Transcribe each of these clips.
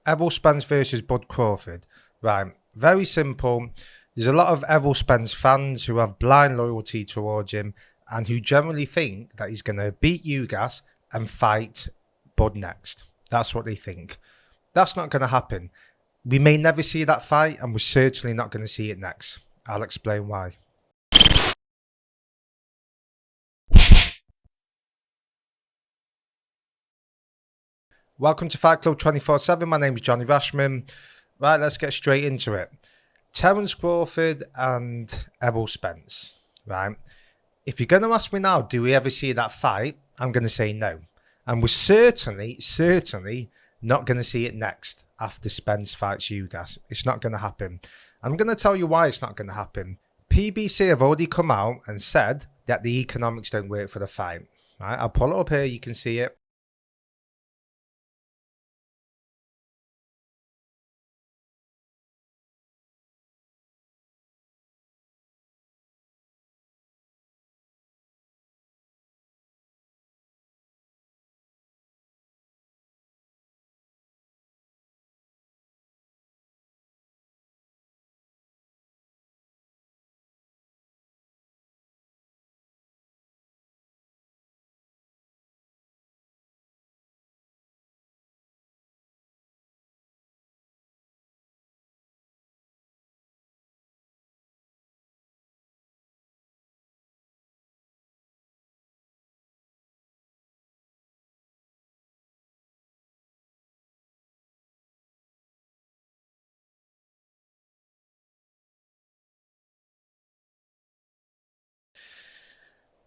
Errol Spence versus Bud Crawford. Right, very simple. There's a lot of Errol Spence fans who have blind loyalty towards him and who generally think that he's going to beat Ugas and fight Bud next. That's what they think. That's not going to happen. We may never see that fight, and we're certainly not going to see it next. I'll explain why. Welcome to Fight Club 24/7. My name is Johnny Rashman. Right, let's get straight into it. Terence Crawford and Errol Spence. Right. If you're going to ask me now, do we ever see that fight? I'm going to say no. And we're certainly not going to see it next after Spence fights Ugas. It's not going to happen. I'm going to tell you why it's not going to happen. PBC have already come out and said that the economics don't work for the fight. Right, I'll pull it up here. You can see it.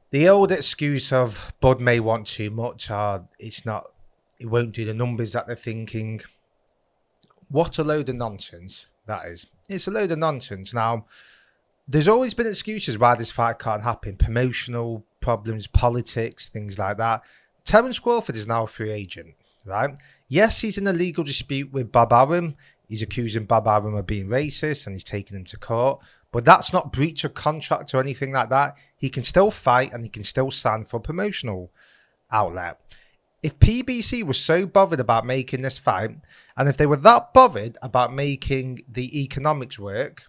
The old excuse of Bud may want too much, or it won't do the numbers that they're thinking. What a load of nonsense that is. It's a load of nonsense. Now, there's always been excuses why this fight can't happen. Promotional problems, politics, things like that. Terence Crawford is now a free agent, right? Yes, he's in a legal dispute with Bob Arum. He's accusing Bob Arum of being racist and he's taking him to court. But that's not breach of contract or anything like that. He can still fight and he can still sign for a promotional outlet. If PBC was so bothered about making this fight, and if they were that bothered about making the economics work,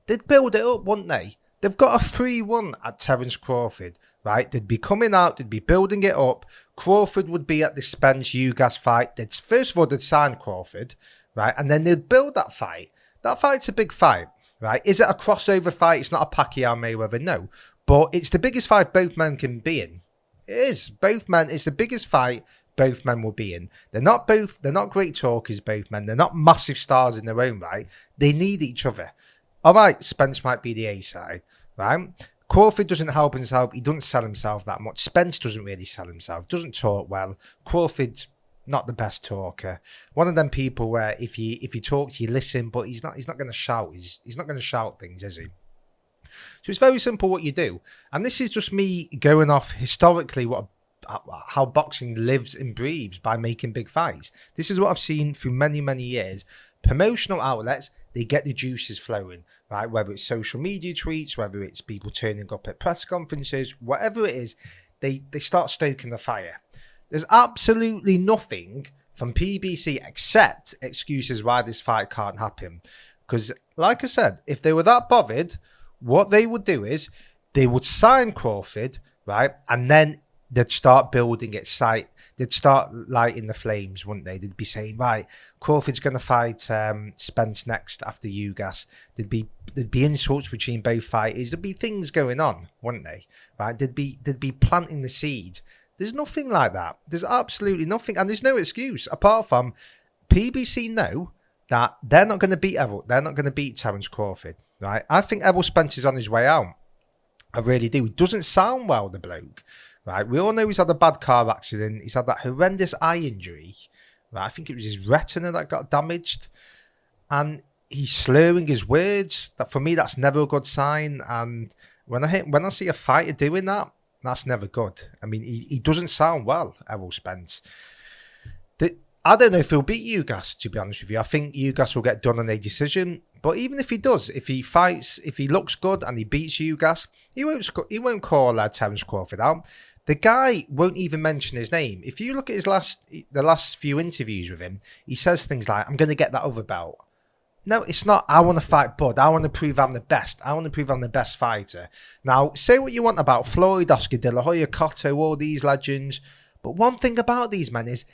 they'd build it up, wouldn't they? They've got a 3-1 at Terence Crawford, right? They'd be coming out, they'd be building it up. Crawford would be at the Spence Ugas fight. First of all, they'd sign Crawford, right? And then they'd build that fight. That fight's a big fight. Right? Is it a crossover fight? It's not a Pacquiao Mayweather, no. But it's the biggest fight both men can be in. It is. Both men, it's the biggest fight both men will be in. They're not great talkers, both men. They're not massive stars in their own right. They need each other. All right, Spence might be the A side, right? Crawford doesn't help himself. He doesn't sell himself that much. Spence doesn't really sell himself. Doesn't talk well. Crawford's not the best talker. One of them people where if he talks, you listen, but he's not going to shout. He's not going to shout things, is he? So it's very simple what you do. And this is just me going off historically how boxing lives and breathes by making big fights. This is what I've seen through many, many years. Promotional outlets, they get the juices flowing, right? Whether it's social media tweets, whether it's people turning up at press conferences, whatever it is, they start stoking the fire. There's absolutely nothing from PBC except excuses why this fight can't happen. Because, like I said, if they were that bothered, what they would do is they would sign Crawford, right? And then they'd start building it. They'd start lighting the flames, wouldn't they? They'd be saying, right, Crawford's going to fight Spence next after Ugas. There'd be insults between both fighters. There'd be things going on, wouldn't they? Right? They'd be planting the seed. There's nothing like that. There's absolutely nothing. And there's no excuse apart from PBC know that they're not going to beat Errol. They're not going to beat Terence Crawford. Right? I think Errol Spence is on his way out. I really do. It doesn't sound well, the bloke. Right? We all know he's had a bad car accident. He's had that horrendous eye injury. Right? I think it was his retina that got damaged. And he's slurring his words. That for me, that's never a good sign. And when I see a fighter doing that, that's never good. I mean, he doesn't sound well, Errol Spence. I don't know if he'll beat Ugas, to be honest with you. I think Ugas will get done on a decision. But even if he does, if he fights, if he looks good and he beats Ugas, he won't call Terence Crawford out. The guy won't even mention his name. If you look at the last few interviews with him, he says things like, "I'm going to get that other belt." No, it's not. I want to fight Bud. I want to prove I'm the best. I want to prove I'm the best fighter. Now, say what you want about Floyd, Oscar De La Hoya, Cotto, all these legends. But one thing about these men is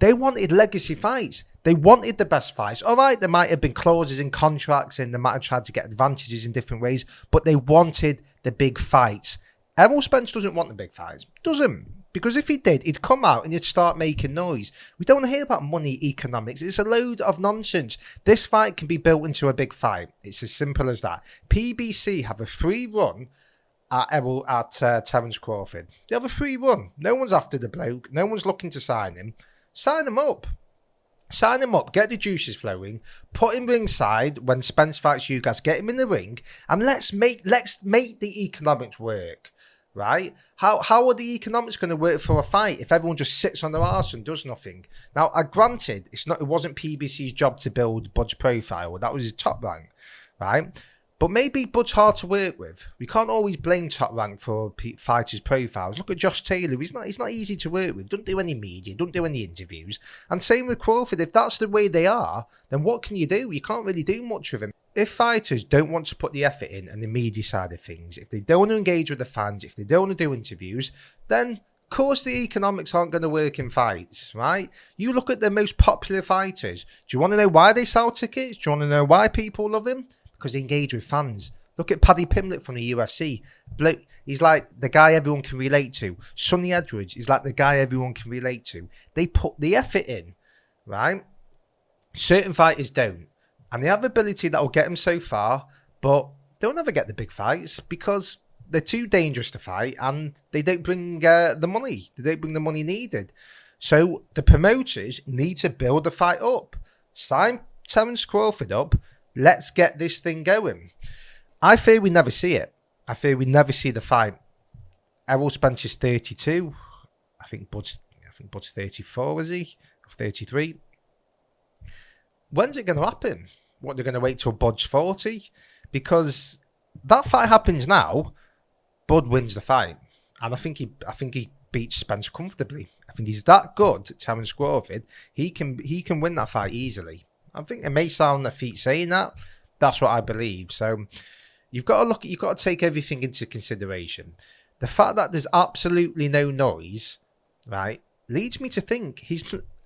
they wanted legacy fights. They wanted the best fights. All right, there might have been clauses in contracts and they might have tried to get advantages in different ways, but they wanted the big fights. Errol Spence doesn't want the big fights. Doesn't. Because if he did, he'd come out and he'd start making noise. We don't want to hear about money economics. It's a load of nonsense. This fight can be built into a big fight. It's as simple as that. PBC have a free run at Terence Crawford. They have a free run. No one's after the bloke. No one's looking to sign him. Sign him up. Sign him up. Get the juices flowing. Put him ringside when Spence fights Ugas. Get him in the ring, and let's make the economics work. Right? How are the economics going to work for a fight if everyone just sits on their arse and does nothing? Now, granted, it wasn't PBC's job to build Bud's profile. That was his Top Rank, right? But maybe Bud's hard to work with. We can't always blame Top Rank for fighters' profiles. Look at Josh Taylor. He's not easy to work with. Don't do any media. Don't do any interviews. And same with Crawford. If that's the way they are, then what can you do? You can't really do much with him. If fighters don't want to put the effort in and the media side of things, if they don't want to engage with the fans, if they don't want to do interviews, then of course the economics aren't going to work in fights, right? You look at the most popular fighters. Do you want to know why they sell tickets? Do you want to know why people love him? Because they engage with fans. Look at Paddy Pimblett from the UFC. He's like the guy everyone can relate to. Sonny Edwards is like the guy everyone can relate to. They put the effort in, right? Certain fighters don't. And they have ability that will get them so far, but they'll never get the big fights because they're too dangerous to fight and they don't bring the money. They don't bring the money needed. So the promoters need to build the fight up. Sign Terence Crawford up. Let's get this thing going. I fear we never see it. I fear we never see the fight. Errol Spence is 32. I think Bud's 34, is he? 33. When's it going to happen? What, they're going to wait till Bud's 40? Because that fight happens now, Bud wins the fight. And I think he beats Spence comfortably. I think he's that good, Terence Crawford. He can win that fight easily. I think it may sound a feat saying that. That's what I believe. So you've got to take everything into consideration. The fact that there's absolutely no noise, right, leads me to think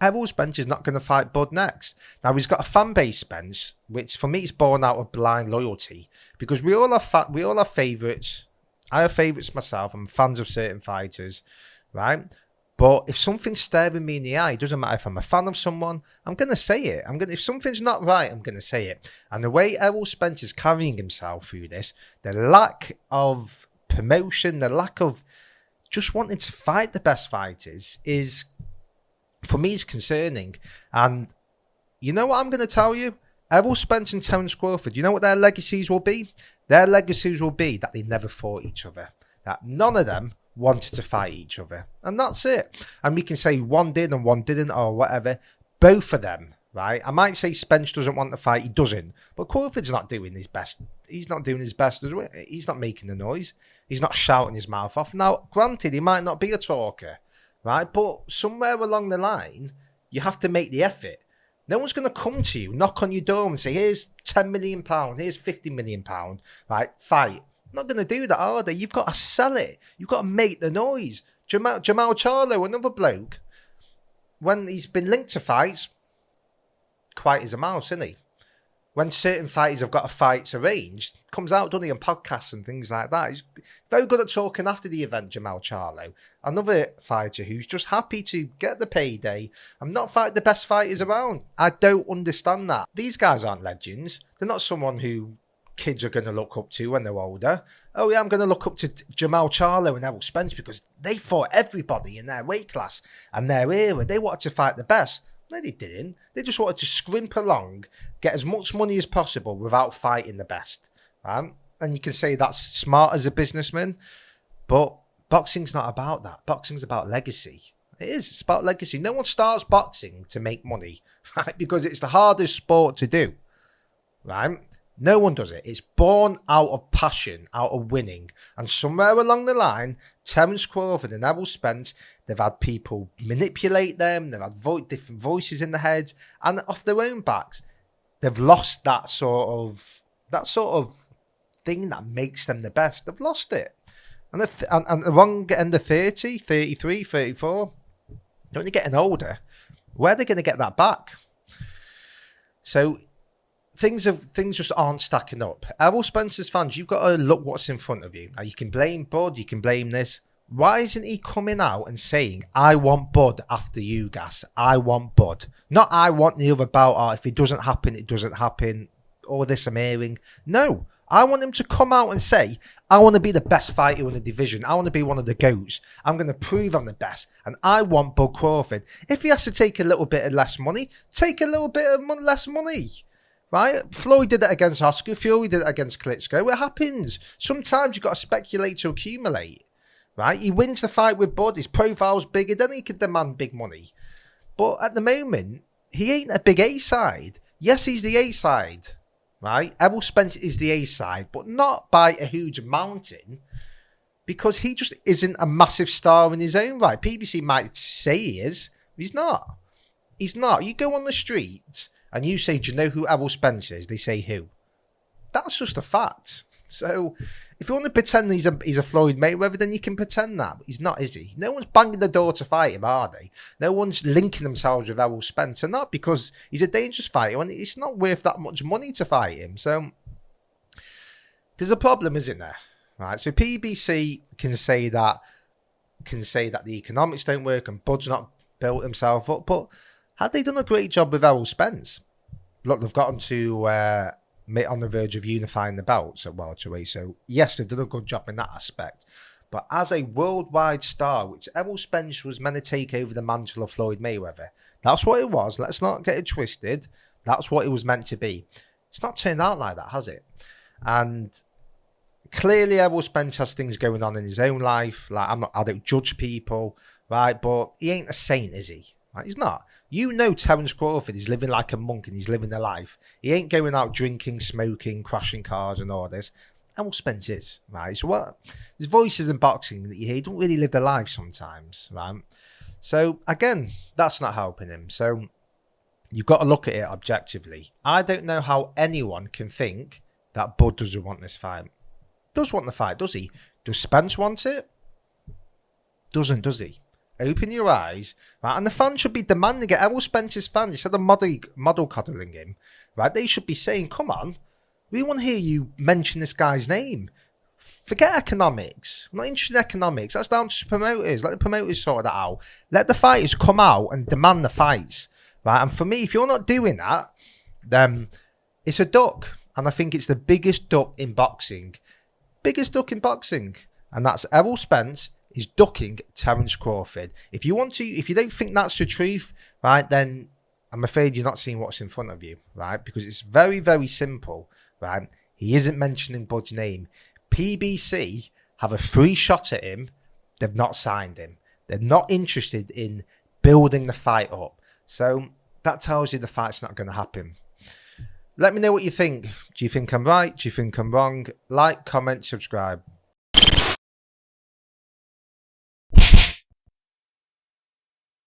Errol Spence is not going to fight Bud next. Now, he's got a fan base, Spence, which for me is born out of blind loyalty. Because we all have favourites. I have favourites myself. I'm fans of certain fighters, right? But if something's staring me in the eye, it doesn't matter if I'm a fan of someone, I'm going to say it. If something's not right, I'm going to say it. And the way Errol Spence is carrying himself through this, the lack of promotion, the lack of just wanting to fight the best fighters is, for me, is concerning. And you know what I'm going to tell you? Errol Spence and Terence Crawford, you know what their legacies will be? Their legacies will be that they never fought each other. That none of them wanted to fight each other. And that's it. And we can say one did and one didn't or whatever. Both of them, right? I might say Spence doesn't want to fight. He doesn't. But Crawford's not doing his best. He's not doing his best as well. He's not making the noise. He's not shouting his mouth off. Now, granted, he might not be a talker, right? But somewhere along the line, you have to make the effort. No one's going to come to you, knock on your door and say, here's £10 million, here's £50 million, right? Fight. Not going to do that, are they? You've got to sell it. You've got to make the noise. Jamal Charlo, another bloke, when he's been linked to fights, quiet as a mouse, isn't he? When certain fighters have got fights arranged, comes out, doesn't he, on podcasts and things like that. He's very good at talking after the event, Jamal Charlo. Another fighter who's just happy to get the payday and not fight the best fighters around. I don't understand that. These guys aren't legends. They're not someone who kids are going to look up to when they're older. Oh yeah, I'm going to look up to Jamal Charlo and Errol Spence because they fought everybody in their weight class and their era. They wanted to fight the best. No, they didn't. They just wanted to scrimp along, get as much money as possible without fighting the best. Right? And you can say that's smart as a businessman, but boxing's not about that. Boxing's about legacy. It is. It's about legacy. No one starts boxing to make money, right? Because it's the hardest sport to do, right? No one does it. It's born out of passion, out of winning. And somewhere along the line, Terence Crawford and Errol Spence, they've had people manipulate them. They've had different voices in the head, and off their own backs, they've lost that sort of thing that makes them the best. They've lost it. And the wrong end of 30, 33, 34, when they're getting older, where are they going to get that back? So things just aren't stacking up. Errol Spence's fans, you've got to look what's in front of you. Now, you can blame Bud, you can blame this. Why isn't he coming out and saying, I want Bud after Ugas? I want Bud. Not I want the other bout, or if it doesn't happen, it doesn't happen. All this I'm hearing. No. I want him to come out and say, I want to be the best fighter in the division. I want to be one of the GOATs. I'm going to prove I'm the best. And I want Bud Crawford. If he has to take a little bit of less money, take a little bit of less money. Right? Floyd did that against Oscar. Fury did it against Klitschko. It happens. Sometimes you've got to speculate to accumulate. Right? He wins the fight with Bud. His profile's bigger. Then he could demand big money. But at the moment, he ain't a big A side. Yes, he's the A side. Right? Errol Spence is the A side, but not by a huge mountain, because he just isn't a massive star in his own right. PBC might say he is. He's not. He's not. You go on the streets and you say, do you know who Errol Spence is? They say who? That's just a fact. So if you want to pretend he's a Floyd Mayweather, then you can pretend that. But he's not, is he? No one's banging the door to fight him, are they? No one's linking themselves with Errol Spence, and not because he's a dangerous fighter, and it's not worth that much money to fight him. So there's a problem, isn't there? Right. So PBC can say that the economics don't work and Bud's not built himself up, but had they done a great job with Errol Spence? Look, they've gotten to on the verge of unifying the belts at welterweight. So yes, they've done a good job in that aspect. But as a worldwide star, which Errol Spence was meant to take over the mantle of Floyd Mayweather, that's what it was. Let's not get it twisted. That's what it was meant to be. It's not turned out like that, has it? And clearly Errol Spence has things going on in his own life. Like I don't judge people, right? But he ain't a saint, is he? Right? He's not. You know Terence Crawford is living like a monk and he's living a life. He ain't going out drinking, smoking, crashing cars and all this. Errol Spence is, right? So what? There's voices in boxing that you hear. He don't really live their life sometimes, right? So again, that's not helping him. So you've got to look at it objectively. I don't know how anyone can think that Bud doesn't want this fight. Does want the fight, does he? Does Spence want it? Doesn't, does he? Open your eyes, right? And the fans should be demanding it. Errol Spence's fans, instead of model coddling him, right? They should be saying, come on, we want to hear you mention this guy's name. Forget economics. I'm not interested in economics. That's down to promoters. Let the promoters sort that out. Let the fighters come out and demand the fights, right? And for me, if you're not doing that, then it's a duck. And I think it's the biggest duck in boxing. Biggest duck in boxing. And that's Errol Spence is ducking Terence Crawford. If you don't think that's the truth, right, then I'm afraid you're not seeing what's in front of you, right? Because it's very, very simple, right? He isn't mentioning Bud's name. PBC have a free shot at him. They've not signed him. They're not interested in building the fight up. So that tells you the fight's not going to happen. Let me know what you think. Do you think I'm right? Do you think I'm wrong? Like, comment, subscribe.